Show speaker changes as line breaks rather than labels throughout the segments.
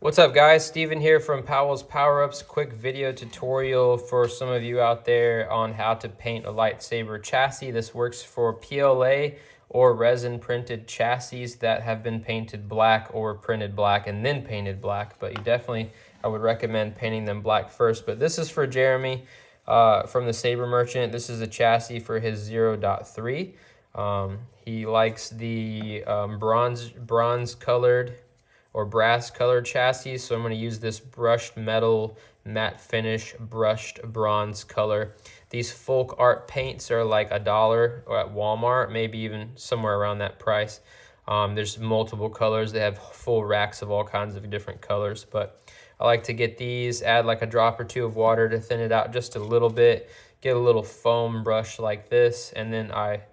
What's up guys, Steven here from Powell's Power Ups. Quick video tutorial for some of you out there on how to paint a lightsaber chassis. This works for PLA or resin printed chassis that have been painted black or printed black and then painted black, but I would recommend painting them black first. But this is for Jeremy from the Saber Merchant. This is a chassis for his 0.3. He likes the bronze colored or brass colored chassis, so I'm going to use this brushed metal matte finish brushed bronze color. These folk art paints are like $1 or at Walmart, maybe even somewhere around that price. There's multiple colors. They have full racks of all kinds of different colors, but I like to get these, add like a drop or two of water to thin it out just a little bit, get a little foam brush like this, and then I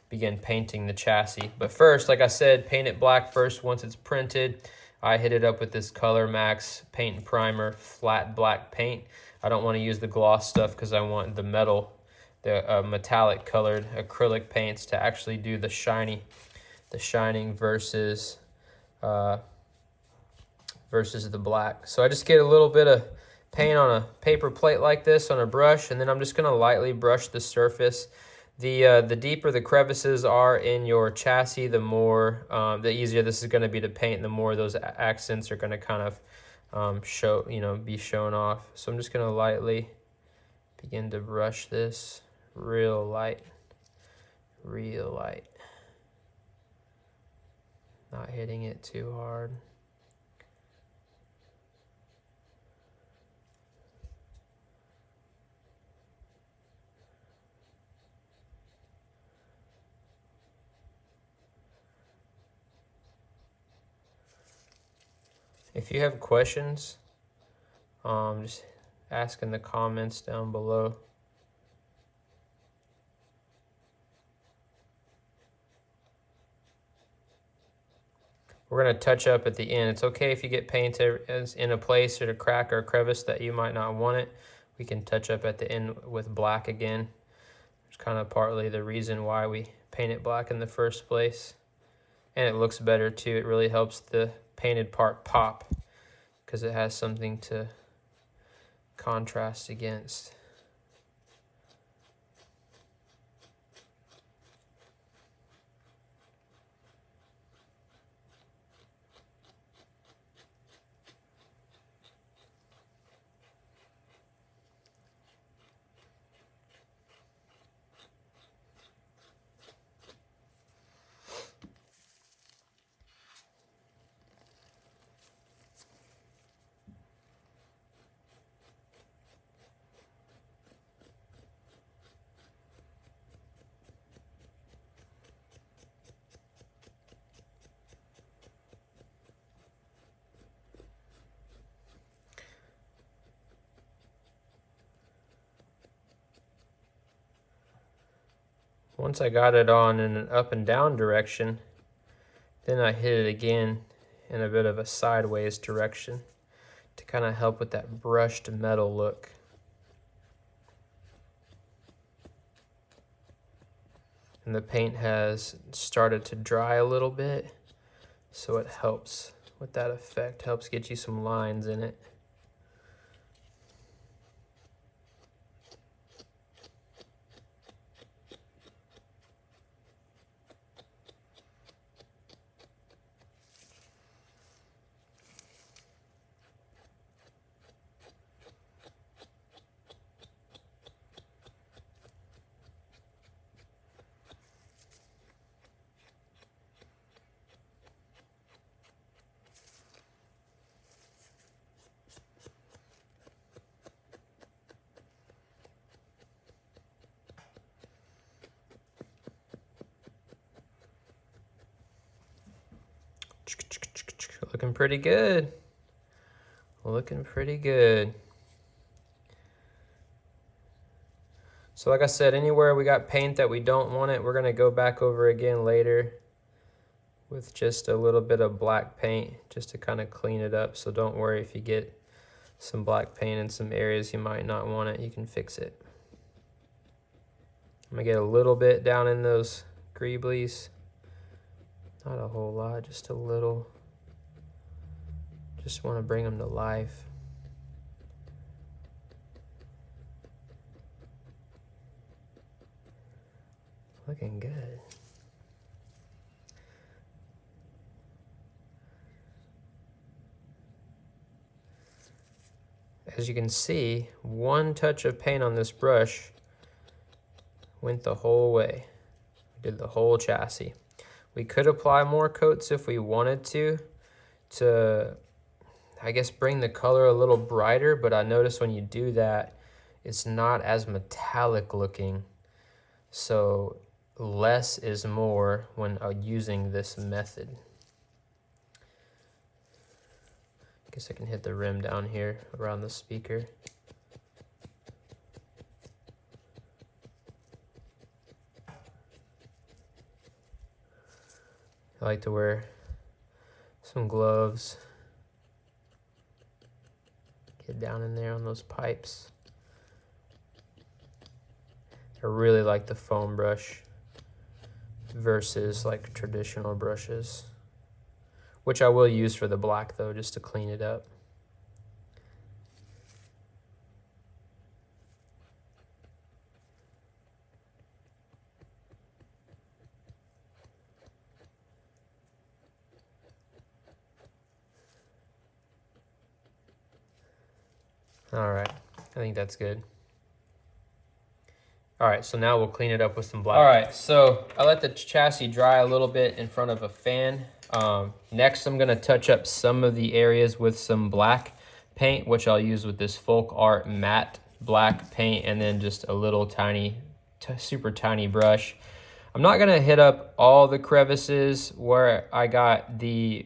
begin painting the chassis. But first, like I said, paint it black first once it's printed. I hit it up with this Color Max Paint and Primer flat black paint. I don't want to use the gloss stuff because I want the metallic colored acrylic paints to actually do the shining versus the black. So I just get a little bit of paint on a paper plate like this on a brush, and then I'm just gonna lightly brush the surface. The deeper the crevices are in your chassis, the easier this is going to be to paint, and the more those accents are going to kind of be shown off. So I'm just going to lightly begin to brush this real light, not hitting it too hard. If you have questions, just ask in the comments down below. We're going to touch up at the end. It's okay if you get paint in a place or a crack or a crevice that you might not want it. We can touch up at the end with black again. It's kind of partly the reason why we paint it black in the first place. And it looks better too. It really helps the painted part pop because it has something to contrast against. Once I got it on in an up and down direction, then I hit it again in a bit of a sideways direction to kind of help with that brushed metal look. And the paint has started to dry a little bit, so it helps with that effect, helps get you some lines in it. Looking pretty good. Looking pretty good. So like I said, anywhere we got paint that we don't want it, we're gonna go back over again later with just a little bit of black paint just to kind of clean it up. So don't worry if you get some black paint in some areas you might not want it, you can fix it. I'm gonna get a little bit down in those greeblies. Not a whole lot, just a little. Just want to bring them to life. Looking good. As you can see, one touch of paint on this brush went the whole way. Did the whole chassis. We could apply more coats if we wanted to, I guess, bring the color a little brighter, but I noticed when you do that, it's not as metallic looking. So less is more when using this method. I guess I can hit the rim down here around the speaker. I like to wear some gloves. Get down in there on those pipes. I really like the foam brush versus like traditional brushes, which I will use for the black though, just to clean it up. All right, I think that's good. All right, so now we'll clean it up with some black. All right, so I let the chassis dry a little bit in front of a fan. Next, I'm gonna touch up some of the areas with some black paint, which I'll use with this Folk Art matte black paint, and then just a little tiny, super tiny brush. I'm not gonna hit up all the crevices where I got the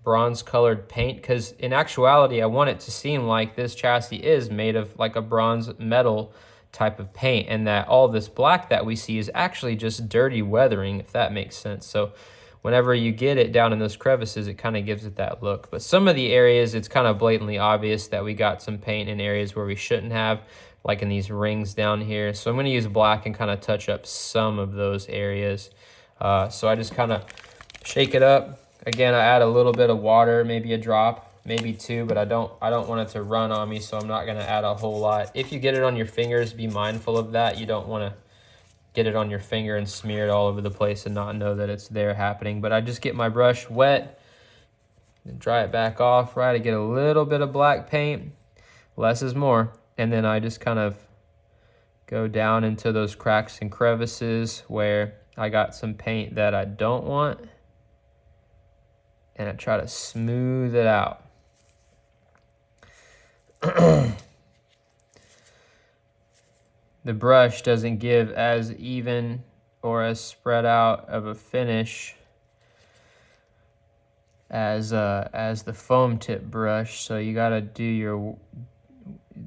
bronze colored paint, because in actuality, I want it to seem like this chassis is made of like a bronze metal type of paint, and that all this black that we see is actually just dirty weathering, if that makes sense. So whenever you get it down in those crevices, it kind of gives it that look. But some of the areas, it's kind of blatantly obvious that we got some paint in areas where we shouldn't have, like in these rings down here. So I'm going to use black and kind of touch up some of those areas. So I just kind of shake it up. Again, I add a little bit of water, maybe a drop, maybe two, but I don't want it to run on me, so I'm not gonna add a whole lot. If you get it on your fingers, be mindful of that. You don't wanna get it on your finger and smear it all over the place and not know that it's there happening. But I just get my brush wet and dry it back off, right? I get a little bit of black paint, less is more. And then I just kind of go down into those cracks and crevices where I got some paint that I don't want, and I try to smooth it out. The brush doesn't give as even or as spread out of a finish as the foam tip brush, so you gotta do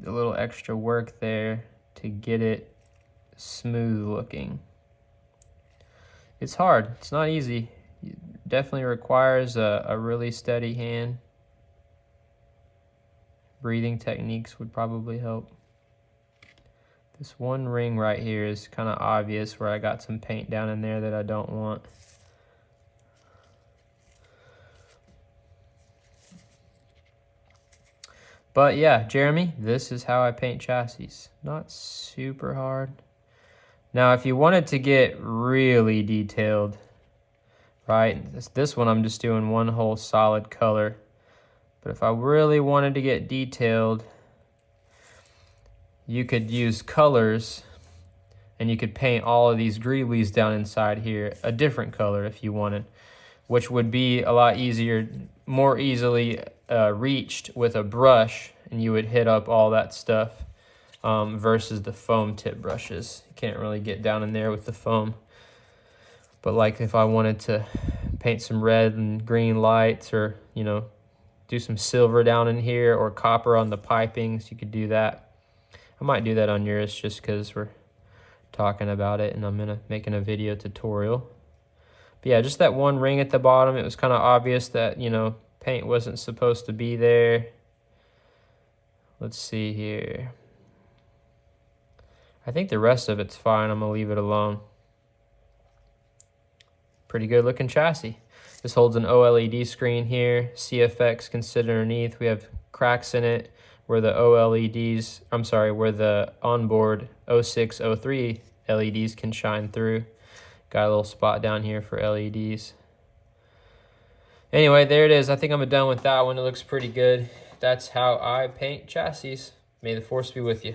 a little extra work there to get it smooth looking. It's hard, it's not easy. It definitely requires a really steady hand. Breathing techniques would probably help. This one ring right here is kind of obvious where I got some paint down in there that I don't want. But yeah, Jeremy, this is how I paint chassis. Not super hard. Now, if you wanted to get really detailed, right, this one I'm just doing one whole solid color. But if I really wanted to get detailed, you could use colors, and you could paint all of these greeblies down inside here a different color if you wanted, which would be a lot easier, more easily reached with a brush, and you would hit up all that stuff versus the foam tip brushes. You can't really get down in there with the foam. But like if I wanted to paint some red and green lights, or, you know, do some silver down in here or copper on the pipings, you could do that. I might do that on yours just because we're talking about it and I'm making a video tutorial. But yeah, just that one ring at the bottom, it was kind of obvious that, you know, paint wasn't supposed to be there. Let's see here. I think the rest of it's fine. I'm gonna leave it alone. Pretty good looking chassis. This holds an OLED screen here. CFX can sit underneath. We have cracks in it where the OLEDs, I'm sorry, where the onboard 06, 03 LEDs can shine through. Got a little spot down here for LEDs. Anyway, there it is. I think I'm done with that one. It looks pretty good. That's how I paint chassis. May the force be with you.